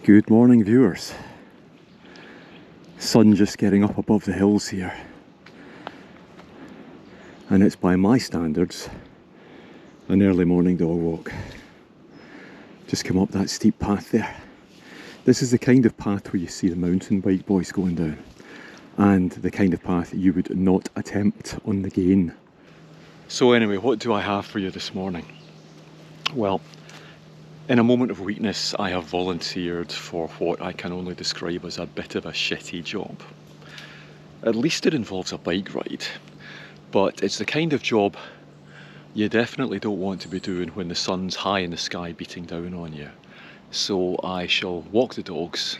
Good morning, viewers. Sun just getting up above the hills here, and it's by my standards an early morning dog walk. Just come up that steep path there. This is the kind of path where you see the mountain bike boys going down, and the kind of path you would not attempt on the Gain. So anyway, what do I have for you this morning? Well, in a moment of weakness, I have volunteered for what I can only describe as a bit of a shitty job. At least it involves a bike ride, but it's the kind of job you definitely don't want to be doing when the sun's high in the sky beating down on you. So I shall walk the dogs,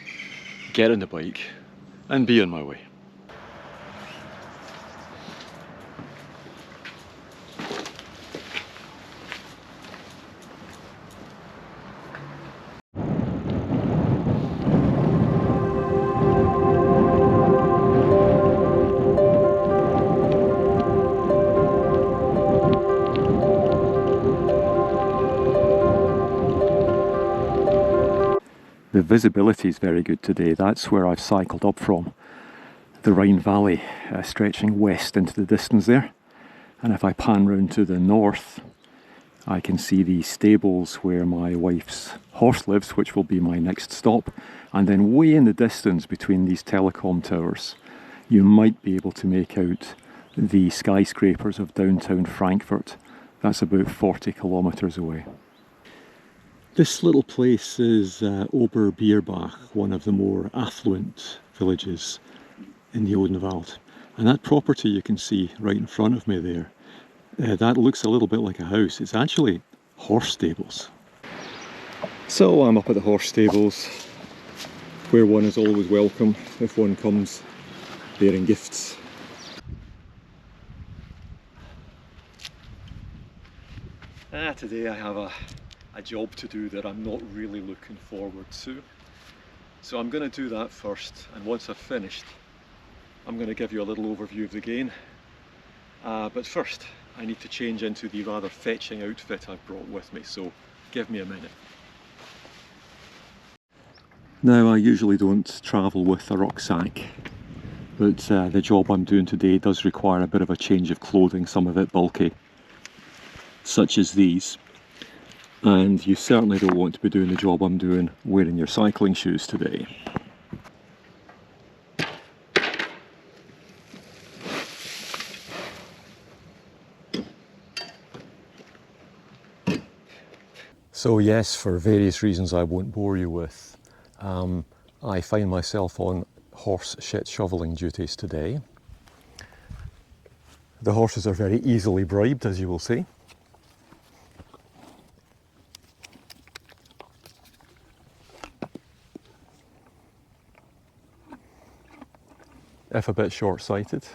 get on the bike, and be on my way. The visibility is very good today. That's where I've cycled up from. The Rhine Valley stretching west into the distance there. And if I pan round to the north, I can see the stables where my wife's horse lives, which will be my next stop. And then way in the distance between these telecom towers, you might be able to make out the skyscrapers of downtown Frankfurt. That's about 40 kilometres away. This little place is Oberbirbach, one of the more affluent villages in the Odenwald. And that property you can see right in front of me there, that looks a little bit like a house. It's actually horse stables. So I'm up at the horse stables, where one is always welcome if one comes bearing gifts. Today I have a job to do that I'm not really looking forward to. So I'm going to do that first, and once I've finished, I'm going to give you a little overview of the Gain. But first, I need to change into the rather fetching outfit I've brought with me, so give me a minute. Now, I usually don't travel with a rucksack, but the job I'm doing today does require a bit of a change of clothing, some of it bulky, such as these. And you certainly don't want to be doing the job I'm doing wearing your cycling shoes today. So yes, for various reasons I won't bore you with, I find myself on horse shit shoveling duties today. The horses are very easily bribed, as you will see. If a bit short-sighted.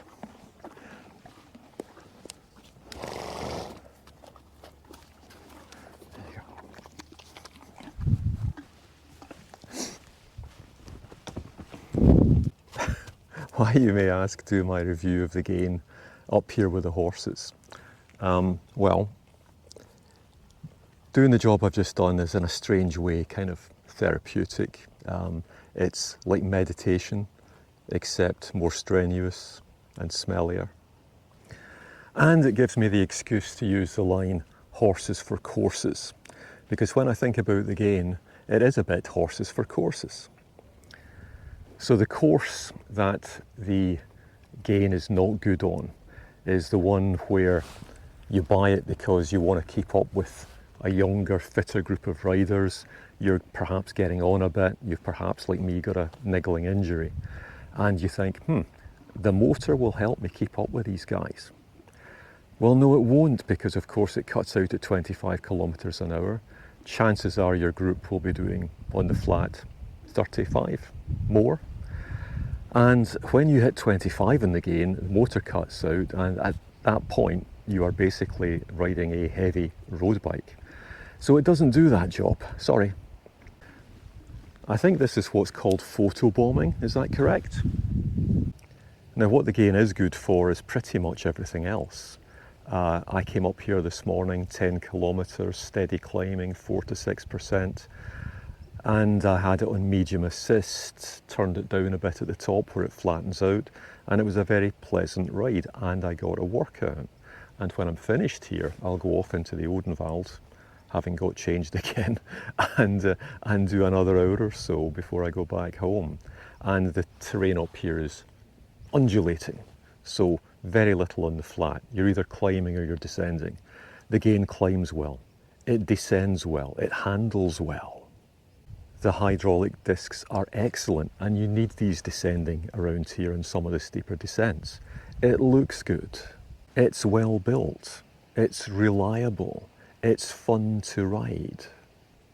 Why, you may ask, do my review of the Gain up here with the horses? Well, doing the job I've just done is in a strange way kind of therapeutic. It's like meditation, except more strenuous and smellier. And it gives me the excuse to use the line horses for courses, because when I think about the Gain, it is a bit horses for courses. So the course that the Gain is not good on is the one where you buy it because you want to keep up with a younger, fitter group of riders. You're perhaps getting on a bit, you've perhaps, like me, got a niggling injury. And you think, the motor will help me keep up with these guys. Well, no, it won't, because of course it cuts out at 25 kilometres an hour. Chances are your group will be doing on the flat 35 more. And when you hit 25 in the Gain, the motor cuts out, and at that point you are basically riding a heavy road bike. So it doesn't do that job, sorry. I think this is what's called photobombing, is that correct? Now, what the Gain is good for is pretty much everything else. I came up here this morning, 10 kilometres, steady climbing, 4 to 6%. and I had it on medium assist, turned it down a bit at the top where it flattens out, and it was a very pleasant ride, and I got a workout. And when I'm finished here, I'll go off into the Odenwald, having got changed again, and do another hour or so before I go back home. And the terrain up here is undulating, so very little on the flat. You're either climbing or you're descending. The Gain climbs well, it descends well, it handles well. The hydraulic discs are excellent, and you need these descending around here in some of the steeper descents. It looks good, it's well built, it's reliable, it's fun to ride.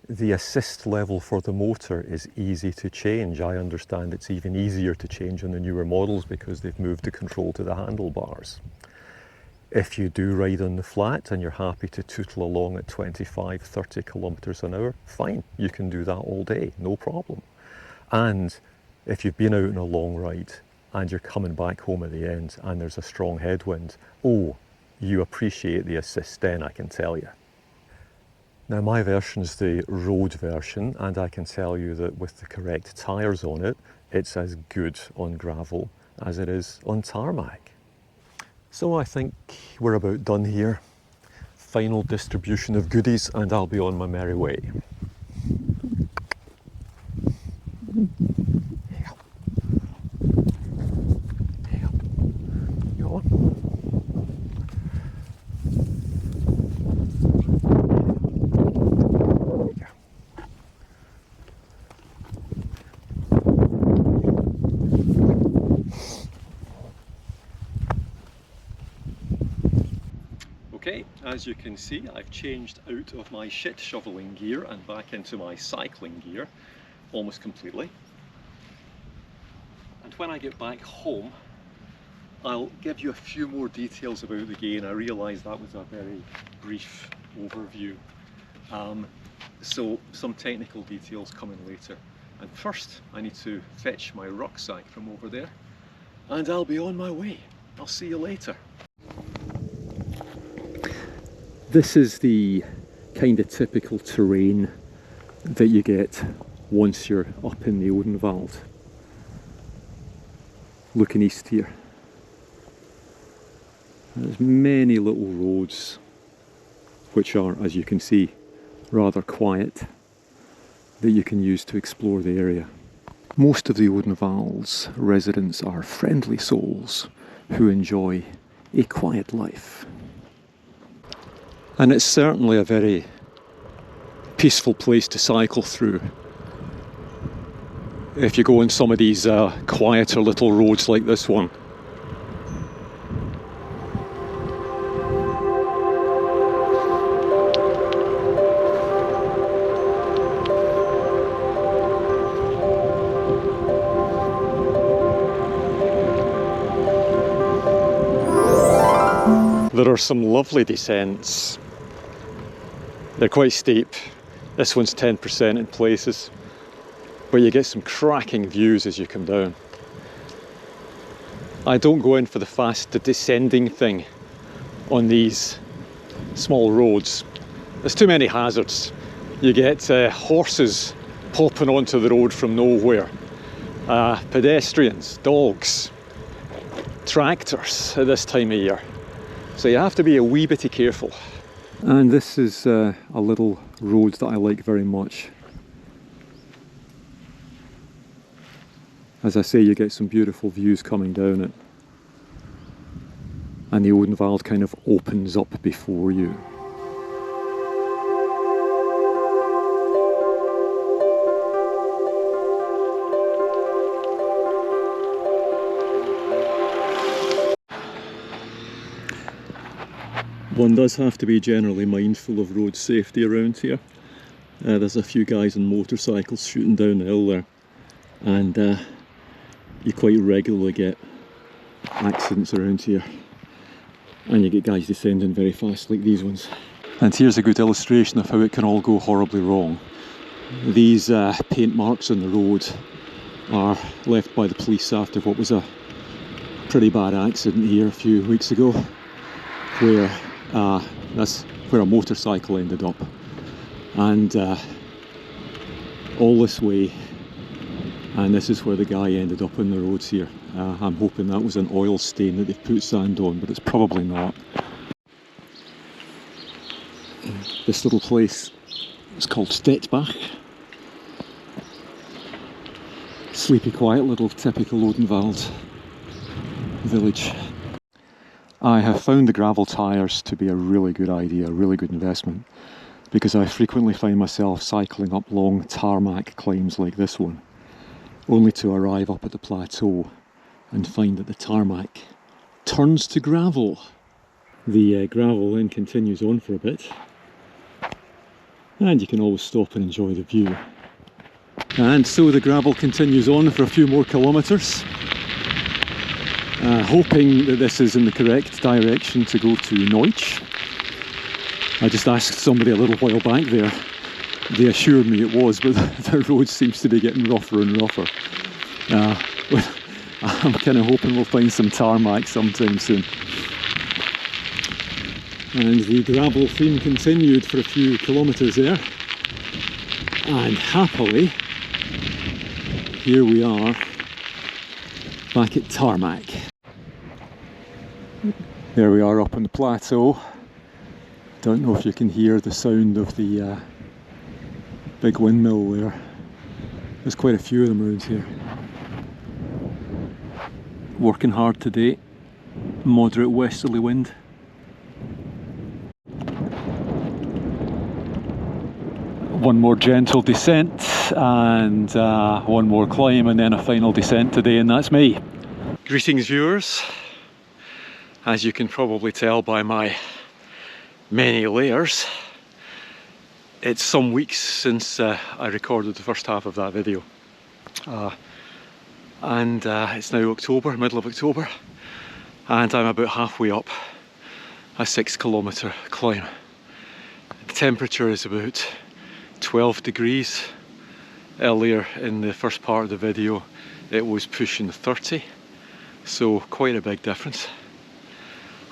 The assist level for the motor is easy to change. I understand it's even easier to change on the newer models because they've moved the control to the handlebars. If you do ride on the flat and you're happy to tootle along at 25-30 kilometers an hour, fine, you can do that all day, no problem. And if you've been out on a long ride and you're coming back home at the end and there's a strong headwind, oh, you appreciate the assist then, I can tell you. Now my version's the road version, and I can tell you that with the correct tyres on it, it's as good on gravel as it is on tarmac. So I think we're about done here. Final distribution of goodies and I'll be on my merry way. Okay, as you can see, I've changed out of my shit shoveling gear and back into my cycling gear almost completely. And when I get back home, I'll give you a few more details about the Gain. I realise that was a very brief overview. So some technical details coming later. And first, I need to fetch my rucksack from over there, and I'll be on my way. I'll see you later. This is the kind of typical terrain that you get once you're up in the Odenwald. Looking east here, there's many little roads which are, as you can see, rather quiet, that you can use to explore the area. Most of the Odenwald's residents are friendly souls who enjoy a quiet life. And it's certainly a very peaceful place to cycle through. If you go on some of these quieter little roads like this one. There are some lovely descents. They're quite steep. This one's 10% in places, but you get some cracking views as you come down. I don't go in for the fast descending thing on these small roads. There's too many hazards. You get horses popping onto the road from nowhere, pedestrians, dogs, tractors at this time of year. So you have to be a wee bitty careful. And this is a little road that I like very much. As I say, you get some beautiful views coming down it. And the Odenwald kind of opens up before you. One does have to be generally mindful of road safety around here. There's a few guys on motorcycles shooting down the hill there, and you quite regularly get accidents around here, and you get guys descending very fast like these ones. And here's a good illustration of how it can all go horribly wrong. These paint marks on the road are left by the police after what was a pretty bad accident here a few weeks ago, where that's where a motorcycle ended up, and all this way, and this is where the guy ended up on the roads here. I'm hoping that was an oil stain that they've put sand on, but it's probably not. This little place is called Stettbach. Sleepy, quiet little typical Odenwald village. I have found the gravel tyres to be a really good idea, a really good investment, because I frequently find myself cycling up long tarmac climbs like this one, only to arrive up at the plateau and find that the tarmac turns to gravel. The gravel then continues on for a bit, and you can always stop and enjoy the view. And so the gravel continues on for a few more kilometres, hoping that this is in the correct direction to go to Neutsch. I just asked somebody a little while back there. They assured me it was, but the road seems to be getting rougher and rougher. I'm kind of hoping we'll find some tarmac sometime soon. And the gravel theme continued for a few kilometres there. And happily, here we are, back at tarmac. There we are up on the plateau. Don't know if you can hear the sound of the big windmill there. There's quite a few of them around here. Working hard today, moderate westerly wind. One more gentle descent and one more climb, and then a final descent today, and that's me. Greetings viewers. As you can probably tell by my many layers, it's some weeks since I recorded the first half of that video. It's now October, middle of October, and I'm about halfway up a 6-kilometre climb. The temperature is about 12 degrees. Earlier in the first part of the video it was pushing 30, so quite a big difference.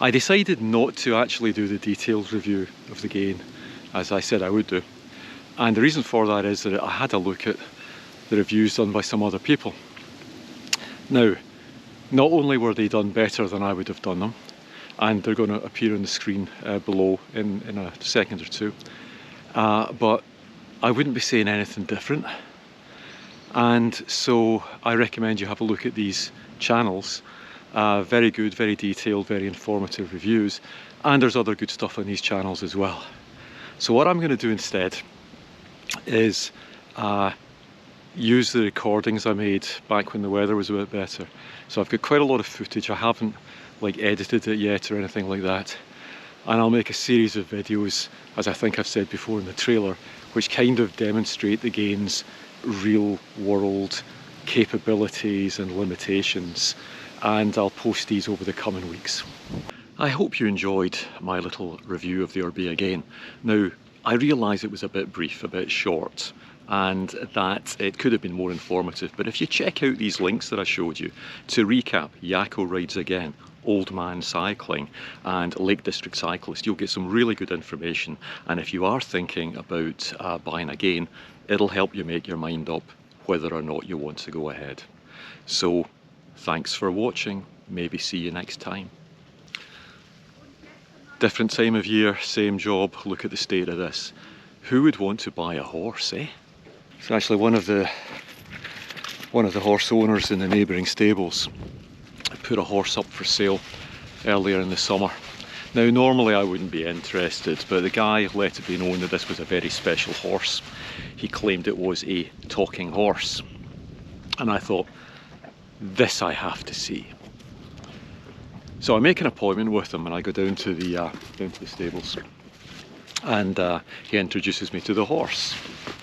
I decided not to actually do the detailed review of the Gain as I said I would do, and the reason for that is that I had a look at the reviews done by some other people. Now, not only were they done better than I would have done them, and they're going to appear on the screen below in a second or two, but I wouldn't be saying anything different. And so I recommend you have a look at these channels. Very good, very detailed, very informative reviews, and there's other good stuff on these channels as well. So what I'm going to do instead is use the recordings I made back when the weather was a bit better. So I've got quite a lot of footage. I haven't like edited it yet or anything like that, and I'll make a series of videos, as I think I've said before in the trailer, which kind of demonstrate the Gain's real world capabilities and limitations, and I'll post these over the coming weeks. I hope you enjoyed my little review of the Orbea Gain. Now, I realise it was a bit brief, a bit short, and that it could have been more informative, but if you check out these links that I showed you, to recap, Yakko Rides Again, Old Man Cycling and Lake District Cyclist, you'll get some really good information, and if you are thinking about buying a Gain, it'll help you make your mind up whether or not you want to go ahead. So thanks for watching, maybe see you next time. Different time of year, same job, look at the state of this. Who would want to buy a horse, eh? It's actually one of the horse owners in the neighbouring stables put a horse up for sale earlier in the summer. Now normally I wouldn't be interested, but the guy let it be known that this was a very special horse. He claimed it was a talking horse, and I thought, this I have to see. So I make an appointment with him and I go down to the stables, and he introduces me to the horse,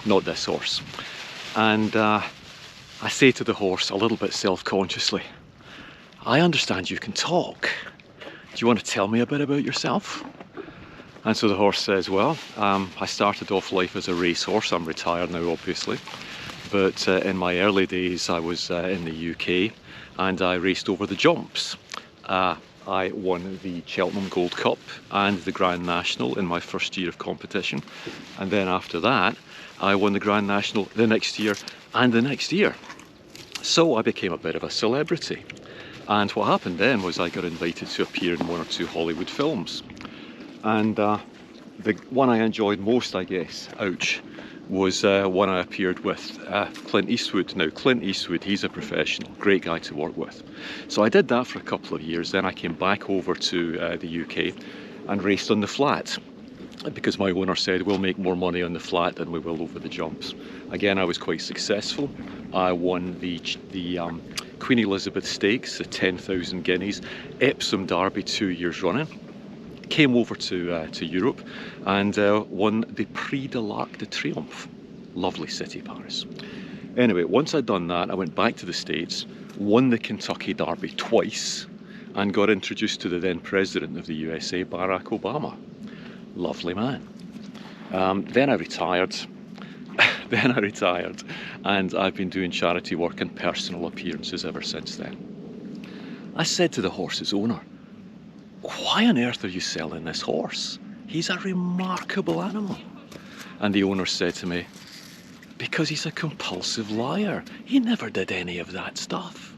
not this horse, and I say to the horse a little bit self-consciously, I understand you can talk. Do you want to tell me a bit about yourself? And so the horse says, well, I started off life as a racehorse. I'm retired now, obviously. But in my early days, I was in the UK and I raced over the jumps. I won the Cheltenham Gold Cup and the Grand National in my first year of competition. And then after that, I won the Grand National the next year and the next year. So I became a bit of a celebrity. And what happened then was I got invited to appear in 1 or 2 Hollywood films. And the one I enjoyed most, I guess, ouch, was one I appeared with Clint Eastwood. Now, Clint Eastwood, he's a professional, great guy to work with. So I did that for a couple of years. Then I came back over to the UK and raced on the flat, because my owner said we'll make more money on the flat than we will over the jumps. Again, I was quite successful. I won the Queen Elizabeth Stakes, the 10,000 guineas, Epsom Derby 2 years running. Came over to Europe and won the Prix de l'Arc de Triomphe. Lovely city, Paris. Anyway, once I'd done that, I went back to the States, won the Kentucky Derby twice, and got introduced to the then President of the USA, Barack Obama. Lovely man. Then I retired. And I've been doing charity work and personal appearances ever since then. I said to the horse's owner, "Why on earth are you selling this horse? He's a remarkable animal." And the owner said to me, "Because he's a compulsive liar. He never did any of that stuff."